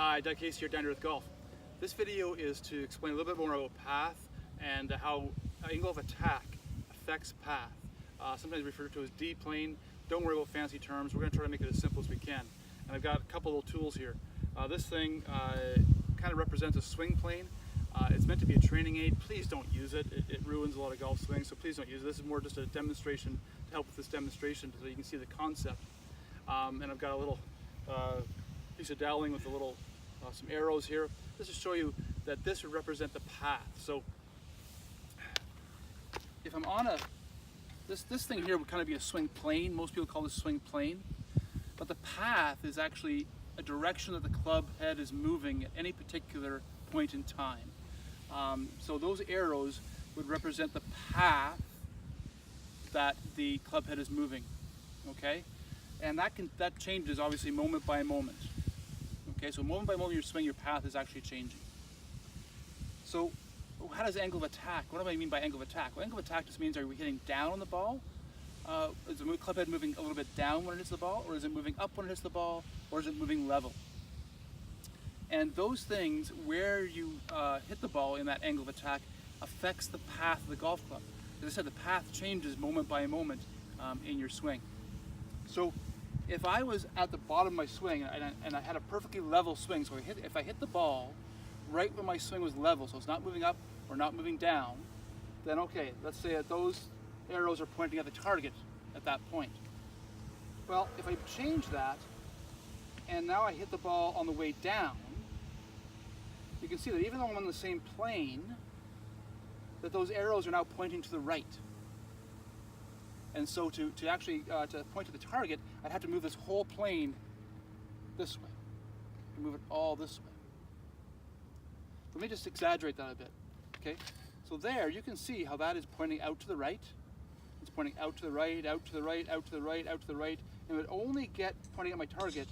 Hi, Doug Casey here, Down to Earth Golf. This video is to explain a little bit more about path and how angle of attack affects path. Sometimes referred to as D-plane. Don't worry about fancy terms. We're going to try to make it as simple as we can. And I've got a couple little tools here. This thing kind of represents a swing plane. It's meant to be a training aid. Please don't use it. It ruins a lot of golf swings, so please don't use it. This is more just a demonstration to help with this demonstration so you can see the concept. And I've got a little piece of doweling with a little some arrows here. This to show you that this would represent the path. So if I'm on this thing here would kind of be a swing plane. Most people call this swing plane, but the path is actually a direction that the club head is moving at any particular point in time. So those arrows would represent the path that the club head is moving. Okay, and that changes obviously moment by moment. Okay, so moment by moment your swing, your path is actually changing. So how does angle of attack, what do I mean by angle of attack? Well, angle of attack just means, are we hitting down on the ball? Is the club head moving a little bit down when it hits the ball, or is it moving up when it hits the ball, or is it moving level? And those things, where you hit the ball in that angle of attack, affects the path of the golf club. As I said, the path changes moment by moment in your swing. So if I was at the bottom of my swing and I had a perfectly level swing, so if I hit the ball right when my swing was level, so it's not moving up or not moving down, then okay, let's say that those arrows are pointing at the target at that point. Well, if I change that and now I hit the ball on the way down, you can see that even though I'm on the same plane, that those arrows are now pointing to the right. And so to actually to point to the target, I'd have to move this whole plane this way. Move it all this way. Let me just exaggerate that a bit. Okay, so there you can see how that is pointing out to the right. It's pointing out to the right, out to the right, out to the right, out to the right, and it would only get pointing at my target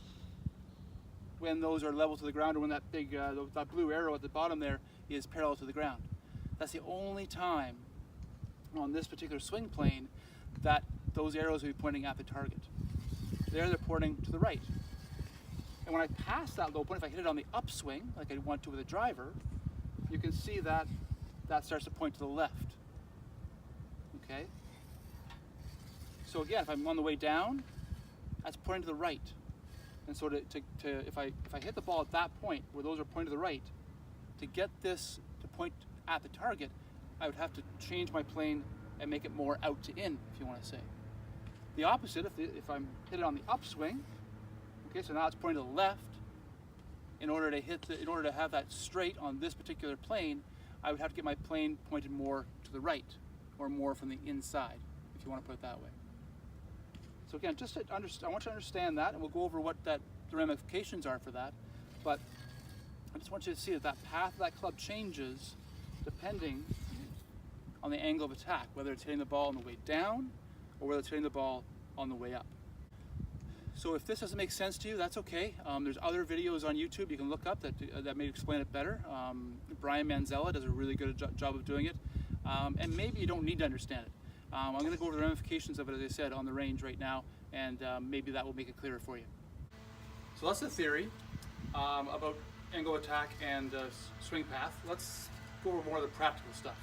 when those are level to the ground, or when that big that blue arrow at the bottom there is parallel to the ground. That's the only time on this particular swing plane that those arrows will be pointing at the target. There they're pointing to the right. And when I pass that low point, if I hit it on the upswing, like I want to with a driver, you can see that that starts to point to the left. Okay? So again, if I'm on the way down, that's pointing to the right. And so if I hit the ball at that point where those are pointing to the right, to get this to point at the target, I would have to change my plane and make it more out to in, if you want to say. The opposite, if I'm hit it on the upswing, okay, so now it's pointing to the left. In order to have that straight on this particular plane, I would have to get my plane pointed more to the right, or more from the inside, if you want to put it that way. So again, I want you to understand that, and we'll go over what the ramifications are for that. But I just want you to see that that path of that club changes depending on the angle of attack, whether it's hitting the ball on the way down or whether it's hitting the ball on the way up. So if this doesn't make sense to you, that's okay. There's other videos on YouTube you can look up that may explain it better. Brian Manzella does a really good job of doing it. And maybe you don't need to understand it. I'm going to go over the ramifications of it, as I said, on the range right now, and maybe that will make it clearer for you. So that's the theory about angle attack and swing path. Let's go over more of the practical stuff.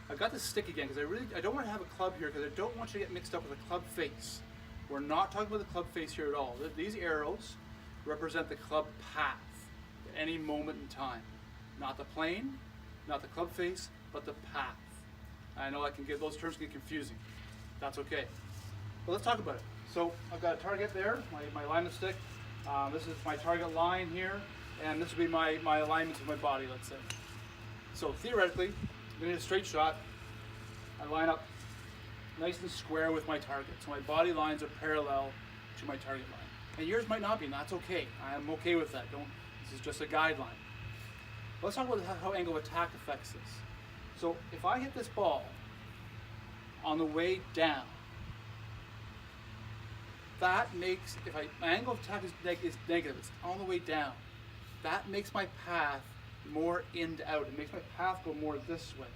I've got this stick again because I don't want to have a club here, because I don't want you to get mixed up with a club face. We're not talking about the club face here at all. These arrows represent the club path at any moment in time. Not the plane, not the club face, but the path. I know those terms can get confusing. That's okay. But let's talk about it. So I've got a target there, my alignment stick. This is my target line here, and this would be my alignment of my body, let's say. So theoretically, I'm going to hit a straight shot. I line up nice and square with my target. So my body lines are parallel to my target line. And yours might not be, and that's okay. I am okay with that. This is just a guideline. Let's talk about how angle of attack affects this. So if I hit this ball on the way down, that makes, my angle of attack is negative, it's on the way down, that makes my path more in to out. It makes my path go more this way.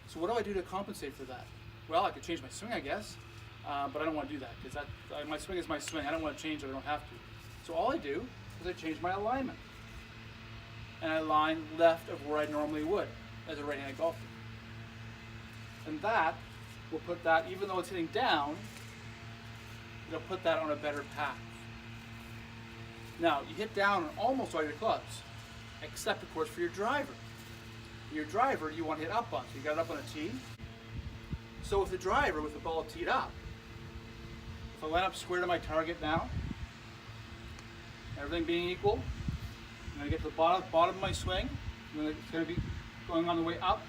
So what do I do to compensate for that? Well, I could change my swing, I guess, but I don't want to do that because my swing is my swing. I don't want to change it. I don't have to. So all I do because I changed my alignment. And I line left of where I normally would as a right-handed golfer. And that will put that, even though it's hitting down, it'll put that on a better path. Now, you hit down on almost all your clubs, except of course for your driver. Your driver you want to hit up on, so you got it up on a tee. So with the driver, with the ball teed up, if I line up square to my target now, everything being equal, I'm going to get to the bottom of my swing. It's going to be going on the way up.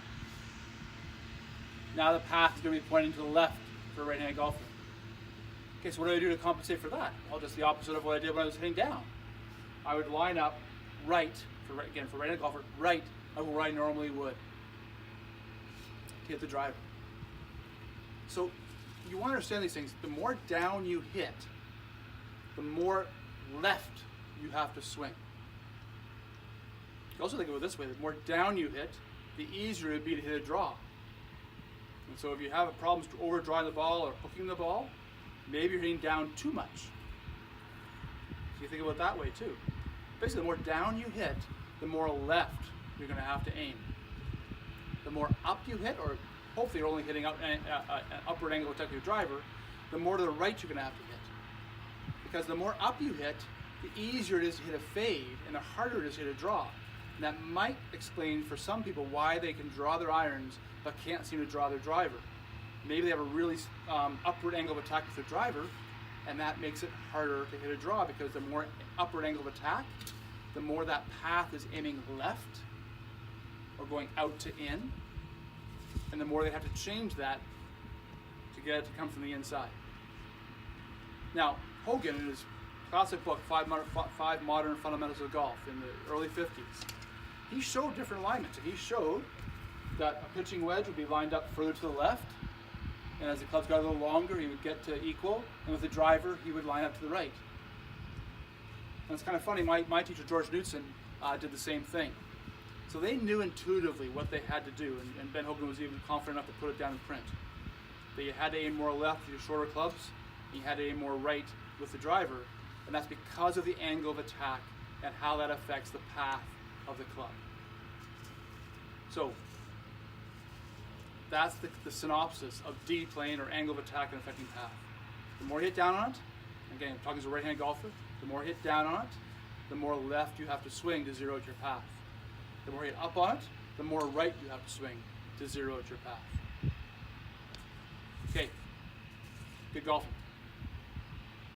Now the path is going to be pointing to the left for a right-handed golfer. Okay, so what do I do to compensate for that? Well, just the opposite of what I did when I was hitting down. I would line up right, for right-handed golfer, right of where I normally would to hit the driver. So you want to understand these things. The more down you hit, the more left you have to swing. You also think of it this way: the more down you hit, the easier it would be to hit a draw. And so if you have problems overdrawing the ball or hooking the ball, maybe you're hitting down too much. So you think about it that way too. Basically, the more down you hit, the more left you're going to have to aim. The more up you hit, or hopefully you're only hitting an upward angle attack with your driver, the more to the right you're going to have to hit. Because the more up you hit, the easier it is to hit a fade and the harder it is to hit a draw. And that might explain for some people why they can draw their irons but can't seem to draw their driver. Maybe they have a really upward angle of attack with their driver, and that makes it harder to hit a draw, because the more upward angle of attack, the more that path is aiming left or going out to in, and the more they have to change that to get it to come from the inside. Now, Hogan, in his classic book, Five Modern Fundamentals of Golf, in the early 50s, he showed different alignments. And he showed that a pitching wedge would be lined up further to the left, and as the clubs got a little longer, he would get to equal, and with the driver, he would line up to the right. And it's kind of funny, my teacher, George Knudsen, did the same thing. So they knew intuitively what they had to do, and Ben Hogan was even confident enough to put it down in print. That you had to aim more left with your shorter clubs, and you had to aim more right with the driver, and that's because of the angle of attack and how that affects the path of the club. So that's the synopsis of D-plane, or angle of attack and affecting path. The more you hit down on it, again, I'm talking as a right-handed golfer, the more you hit down on it, the more left you have to swing to zero out your path. The more you hit up on it, the more right you have to swing to zero out your path. Okay, good golfing.